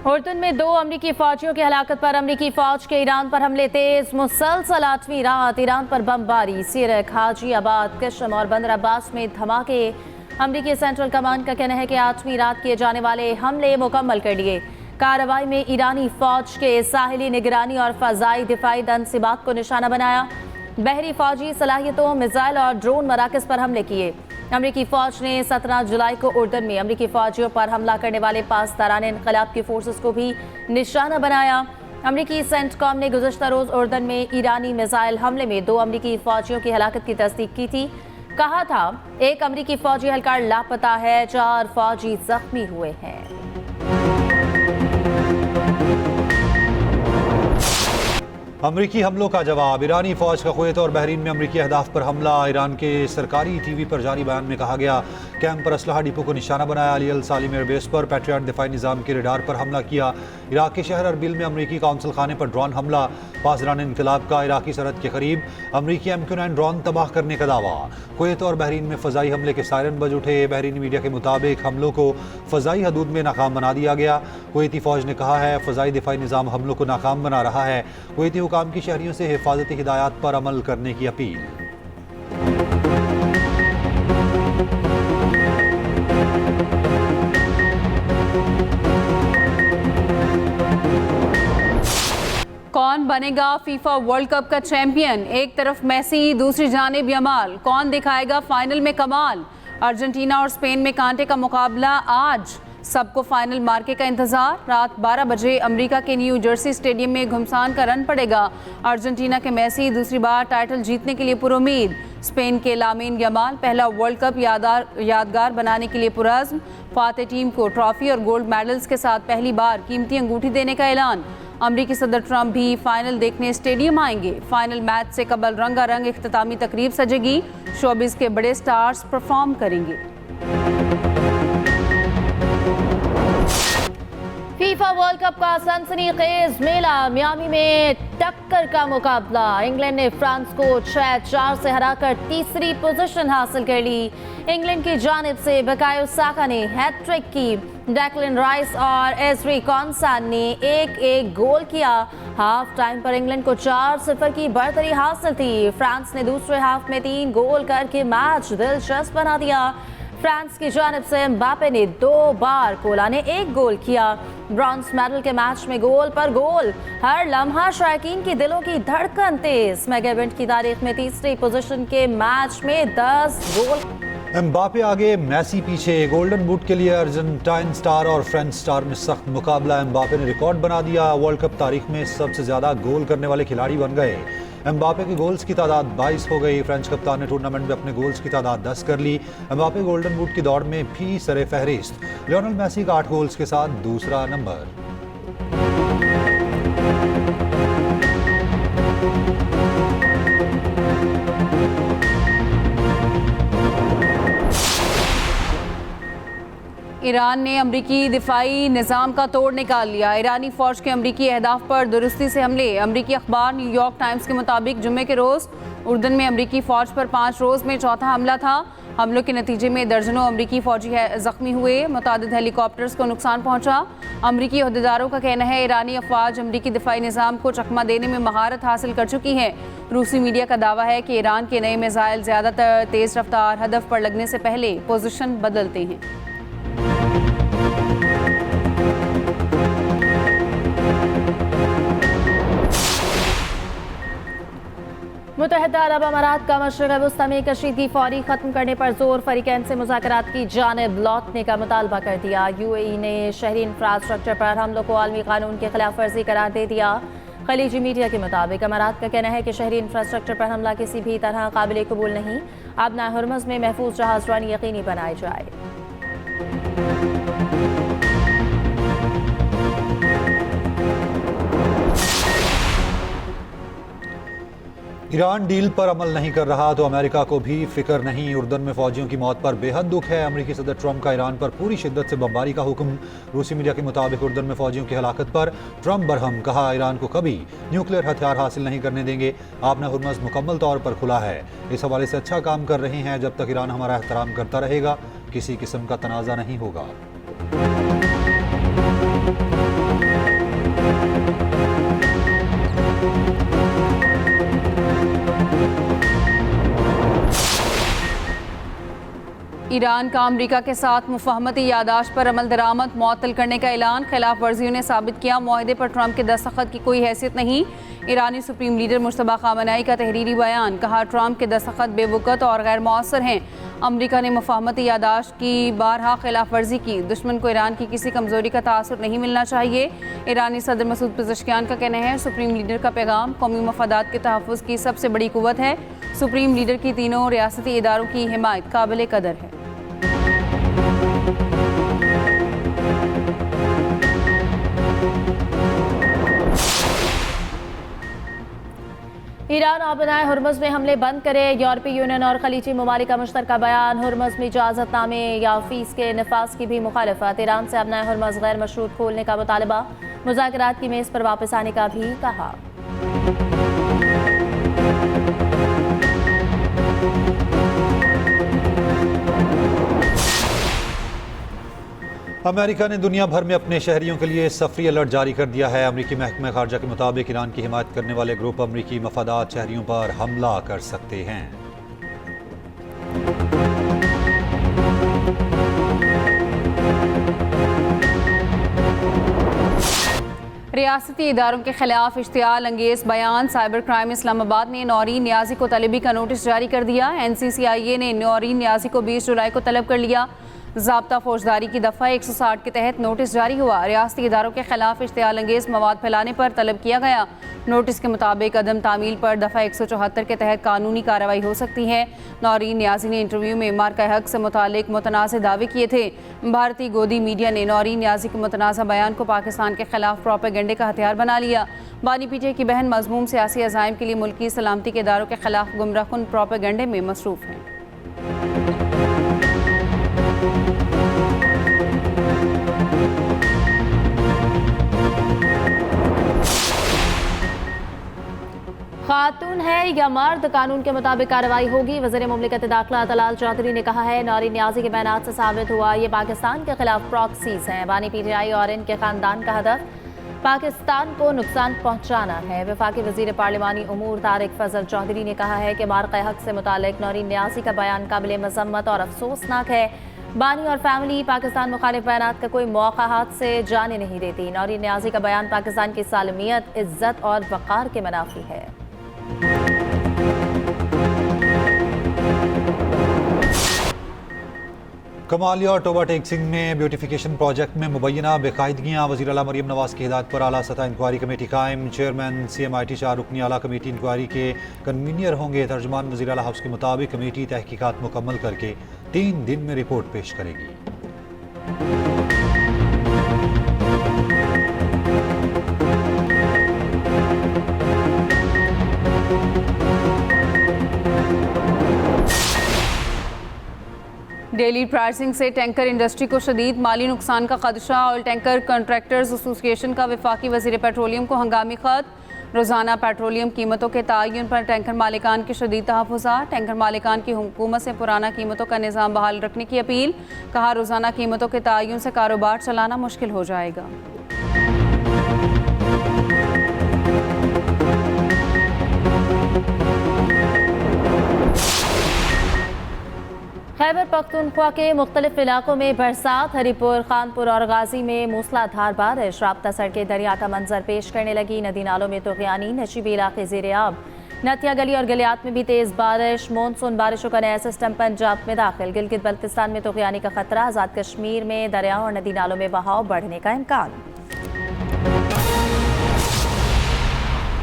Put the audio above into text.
उर्दन में 2 अमरीकी फौजियों की हलाकत पर अमरीकी फौज के ईरान पर हमले तेज। मुसलसल 8वीं रात ईरान पर बमबारी। सिरक, हाजी आबाद, किशम और बंदर अब्बास में धमाके। अमरीकी सेंट्रल कमांड का कहना है कि 8वीं रात किए जाने वाले हमले मुकम्मल कर लिए। कार्रवाई में ईरानी फौज के साहिली निगरानी और फजाई दिफाई तनसीबात को निशाना बनाया। बहरी फौजी सलाहियतों, मिसाइल और ड्रोन मराकज पर हमले किए। अमरीकी फौज ने 17 जुलाई को उर्दन में अमरीकी फौजियों पर हमला करने वाले पासदारान इनकलाब की फोर्सेस को भी निशाना बनाया। अमरीकी सेंटकॉम ने गुज़श्ता रोज उर्दन में ईरानी मिसाइल हमले में 2 अमरीकी फौजियों की हलाकत की तस्दीक की थी। कहा था 1 अमरीकी फौजी एहलकार लापता है, 4 फौजी जख्मी हुए हैं। अमरीकी हमलों का जवाब। ईरानी फौज का कुवैत और बहरीन में अमरीकी अहदाफ पर हमला। ईरान के सरकारी टीवी पर जारी बयान में कहा गया, कैंप पर असलहा डिपो को निशाना बनाया। अली अल सालिम एयरबेस पर पैट्रियट दिफाई निज़ाम के रडार पर हमला किया। इराक के शहर अरबिल में अमरीकी काउंसिल खाने पर ड्रोन हमला। पासदारान इनकलाब का इराकी सरहद के करीब अमरीकी MQ-9 ड्रोन तबाह करने का दावा। कुवैत और बहरीन में फ़ज़ाई हमले के सायरन बज उठे। बहरीनी मीडिया के मुताबिक हमलों को फ़ज़ाई हदूद में नाकाम बना दिया गया। कुवैती फ़ौज ने कहा है फ़ज़ाई दिफाई निज़ाम हमलों को नाकाम बना रहा है। कुवैती हुकाम की शहरियों से हिफाजती हिदायत पर अमल करने की अपील। कौन बनेगा फीफा वर्ल्ड कप का चैंपियन? एक तरफ मेसी, दूसरी जानिब यमाल। कौन दिखाएगा फाइनल में कमाल? अर्जेंटीना और स्पेन में कांटे का मुकाबला आज। सबको फाइनल मार्के का इंतजार। रात 12 बजे अमेरिका के न्यू जर्सी स्टेडियम में घुमसान का रन पड़ेगा। अर्जेंटीना के मेसी दूसरी बार टाइटल जीतने के लिए पुरुमीद। स्पेन के लामीन यमाल पहला वर्ल्ड कप यादगार बनाने के लिए पुरज़्म। फाते टीम को ट्रॉफी और गोल्ड मेडल्स के साथ पहली बार कीमती अंगूठी देने का ऐलान। अमरीकी सदर ट्रंप भी फाइनल देखने स्टेडियम आएंगे। फाइनल मैच से कबल रंगारंग इख्तितामी तकरीब सजेगी। शोबिस के बड़े स्टार्स परफॉर्म करेंगे। फीफा वर्ल्ड कप का सनसनीखेज मेला। मियामी में टक्कर का मुकाबला। इंग्लैंड ने फ्रांस को 6-4 से हराकर तीसरी पोजीशन हासिल कर ली। इंग्लैंड की जानिब से बकायो साका ने हैट्रिक की। डैक्लन राइस और एजरी कॉन्सा ने 1-1 गोल किया। हाफ टाइम पर इंग्लैंड को 4-0 की बढ़तरी हासिल थी। फ्रांस ने दूसरे हाफ में 3 गोल करके मैच दिलचस्प बना दिया। फ्रांस की जानिब से एम्बापे ने 2 बार, कोला ने 1 गोल किया। ब्रॉन्ज मेडल के मैच में गोल पर गोल। हर लम्हा शायकीन की दिलों की धड़कन तेज। मेगा इवेंट की तारीख में तीसरी पोजीशन के मैच में 10 गोल। एम्बापे आगे, मेसी पीछे। गोल्डन बूट के लिए अर्जेंटाइन स्टार और फ्रेंच स्टार में सख्त मुकाबला। एम्बापे ने रिकॉर्ड बना दिया। वर्ल्ड कप तारीख में सबसे ज्यादा गोल करने वाले खिलाड़ी बन गए। एम्बापे की गोल्स की तादाद 22 हो गई। फ्रेंच कप्तान ने टूर्नामेंट में अपने गोल्स की तादाद 10 कर ली। एम्बापे गोल्डन बूट की दौड़ में भी सरे फहरिस्त। लियोनेल मेसी का 8 गोल्स के साथ दूसरा नंबर। ईरान ने अमरीकी दिफाई निज़ाम का तोड़ निकाल लिया। ईरानी फौज के अमरीकी अहदाफ पर दुरुस्ती से हमले। अमरीकी अखबार न्यूयॉर्क टाइम्स के मुताबिक जुम्मे के रोज़ उर्दन में अमरीकी फौज पर 5 रोज़ में चौथा हमला था। हमलों के नतीजे में दर्जनों अमरीकी फौजी जख्मी हुए। मुतादिद हेलीकॉप्टर्स को नुकसान पहुंचा। अमरीकी अहदेदारों का कहना है ईरानी अफवाज अमरीकी दिफाई निज़ाम को चकमा देने में महारत हासिल कर चुकी है। रूसी मीडिया का दावा है कि ईरान के नए मिसाइल ज़्यादातर तेज़ रफ्तार हदफ पर लगने से पहले पोजीशन बदलते हैं। मुत्तहिदा अरब अमारात का मशरक़ वस्ती में कशीदगी फौरी ख़त्म करने पर जोर। फरीकैन से मुज़ाकरात की जानिब लौटने का मुतालबा कर दिया। UAE ने शहरी इंफ्रास्ट्रक्चर पर हमलों को आलमी कानून की खिलाफ वर्जी करार दे दिया। खलीजी मीडिया के मुताबिक अमारात का कहना है कि शहरी इंफ्रास्ट्रक्चर पर हमला किसी भी तरह काबिल कबूल नहीं। अब हुर्मुज़ में महफूज जहाज़रानी यकीनी बनाई जाए। ईरान डील पर अमल नहीं कर रहा तो अमेरिका को भी फिक्र नहीं। उर्दन में फौजियों की मौत पर बेहद दुख है। अमरीकी सदर ट्रंप का ईरान पर पूरी शिद्दत से बमबारी का हुक्म। रूसी मीडिया के मुताबिक उर्दन में फौजियों की हलाकत पर ट्रंप बरहम। कहा, ईरान को कभी न्यूक्लियर हथियार हासिल नहीं करने देंगे। आपने हुर्मुज़ मुकम्मल तौर पर खुला है। इस हवाले से अच्छा काम कर रहे हैं। जब तक ईरान हमारा एहतराम करता रहेगा किसी किस्म का तनाज़ा नहीं होगा। ईरान का अमेरिका के साथ मुफाहमती यादाश्त पर अमल दरामद मुअत्तल करने का ऐलान। खिलाफ वर्जियों ने साबित किया मुआहदे पर ट्रंप के दस्तखत की कोई हैसियत नहीं। ईरानी सुप्रीम लीडर मुश्तबा खामनेई का तहरीरी बयान। कहा ट्रंप के दस्तखत बेवकूफ़ और गैर मौसर हैं। अमेरिका ने मुफाहमती यादाश्त की बारहा खिलाफ वर्जी की। दुश्मन को ईरान की किसी कमजोरी का तासुर नहीं मिलना चाहिए। ईरानी सदर मसूद पेज़ेश्कियान का कहना है सुप्रीम लीडर का पैगाम कौमी मफादात के तहफ़्फ़ुज़ की सबसे बड़ी कुव्वत है। सुप्रीम लीडर की तीनों रियासती इदारों की हिमायत काबिल कदर है। ईरान आबनाए हुर्मुज़ में हमले बंद करे। यूरोपीय यूनियन और खलीजी ममालिक का मुश्तरका बयान। हुर्मुज़ में इजाज़तनामे या फीस के नफाज की भी मुखालफत। ईरान से आबनाए हुर्मुज़ गैर मशरूत खोलने का मुतालबा। मुज़ाकरात की मेज़ पर वापस आने का भी कहा। अमेरिका ने दुनिया भर में अपने शहरियों के लिए सफरी अलर्ट जारी कर दिया है। अमेरिकी महकमा खारजा के मुताबिक ईरान की हिमायत करने वाले ग्रुप अमेरिकी मफादात शहरियों पर हमला कर सकते हैं। रियासती इदारों के खिलाफ इश्तियाल अंगेज बयान। साइबर क्राइम इस्लामाबाद ने नौरीन न्याजी को तलबी का नोटिस जारी कर दिया। NCCIA ने नौरीन न्याजी को 20 जुलाई को तलब कर लिया। ज़ाब्ता फौजदारी की दफ़ा 160 के तहत नोटिस जारी हुआ। रियासती इदारों के खिलाफ इश्तियाल अंगेज मवाद फैलाने पर तलब किया गया। नोटिस के मुताबिक अदम तामील पर दफ़ा 174 के तहत कानूनी कार्रवाई हो सकती है। नौरीन न्याजी ने इंटरव्यू में मार्का हक से मुतालिक मुतनाज़ दावे किए थे। भारतीय गोदी मीडिया ने नौरीन न्याजी के मुतनाज़ा बयान को पाकिस्तान के खिलाफ प्रोपेगेंडे का हथियार बना लिया। बानी पीटीआई की बहन मज़मूम सियासी अज़ाइम के लिए मुल्की सलामती के इदारों के खिलाफ गुमराहकुन प्रोपेगेंडे में मसरूफ़ हैं। खातून है या मर्द, कानून के मुताबिक कार्रवाई होगी। वज़ीर मुमलिकत दाखिला तलाल चौधरी ने कहा है नौरीन न्याजी के बयानात से साबित हुआ ये पाकिस्तान के खिलाफ प्रॉक्सीज हैं। बानी पीटीआई और इनके खानदान का हदफ पाकिस्तान को नुकसान पहुंचाना है। वफाकी वज़ीर पार्लिमानी उमूर तारिक फजल चौधरी ने कहा है कि मार्का हक से मुतालिक नौरीन न्याजी का बयान काबिल मजम्मत और अफसोसनाक है। बानी और फैमिली पाकिस्तान मुखालिफ बयानात का कोई मौका हाथ से जाने नहीं देती। नौरीन न्याजी का बयान पाकिस्तान की सालमियत, इज्जत और वक़ार के मुनाफी है। कमालिया और टोबा टेक्सिंग में ब्यूटिफिकेशन प्रोजेक्ट में मुबैना बेकायदगियाँ। वज़ीर आला मरियम नवाज़ की हिदायत पर आला सतह इंक्वायरी कमेटी कायम। चेयरमैन CMIT 4 रुकनी आला कमेटी इंक्वायरी के कन्वीनियर होंगे। तर्जुमान वज़ीर आला हाउस के मुताबिक कमेटी तहकीकात मुकम्मल करके 3 दिन में रिपोर्ट पेश करेगी। डेली प्राइसिंग से टैंकर इंडस्ट्री को शदीद माली नुकसान का खदशा। ऑयल टैंकर कॉन्ट्रैक्टर्स एसोसिएशन का वफाकी वज़ीर पेट्रोलियम को हंगामी खत। रोज़ाना पेट्रोलियम कीमतों के तयन पर टैंकर मालिकान के शदीद तहफ़्फ़ुज़ात। टैंकर मालिकान की हुकूमत से पुराना कीमतों का निज़ाम बहाल रखने की अपील। कहा रोज़ाना कीमतों के तयन से कारोबार चलाना मुश्किल हो जाएगा। खैबर पख्तूनख्वा के मुख्तलिफ इलाकों में बरसात। हरीपुर, खानपुर और गाजी में मूसलाधार बारिश। राब्ता सड़कें दरिया का मंजर पेश करने लगी। नदी नालों में तुग़यानी, नशीबी इलाके ज़ेरे आब। नथिया गली और गलियात में भी तेज़ बारिश। मानसून बारिशों का नया सिस्टम पंजाब में दाखिल। गिलगित बल्तिस्तान में तुग़यानी का खतरा। आज़ाद कश्मीर में दरिया और नदी नालों में बहाव बढ़ने का इम्कान।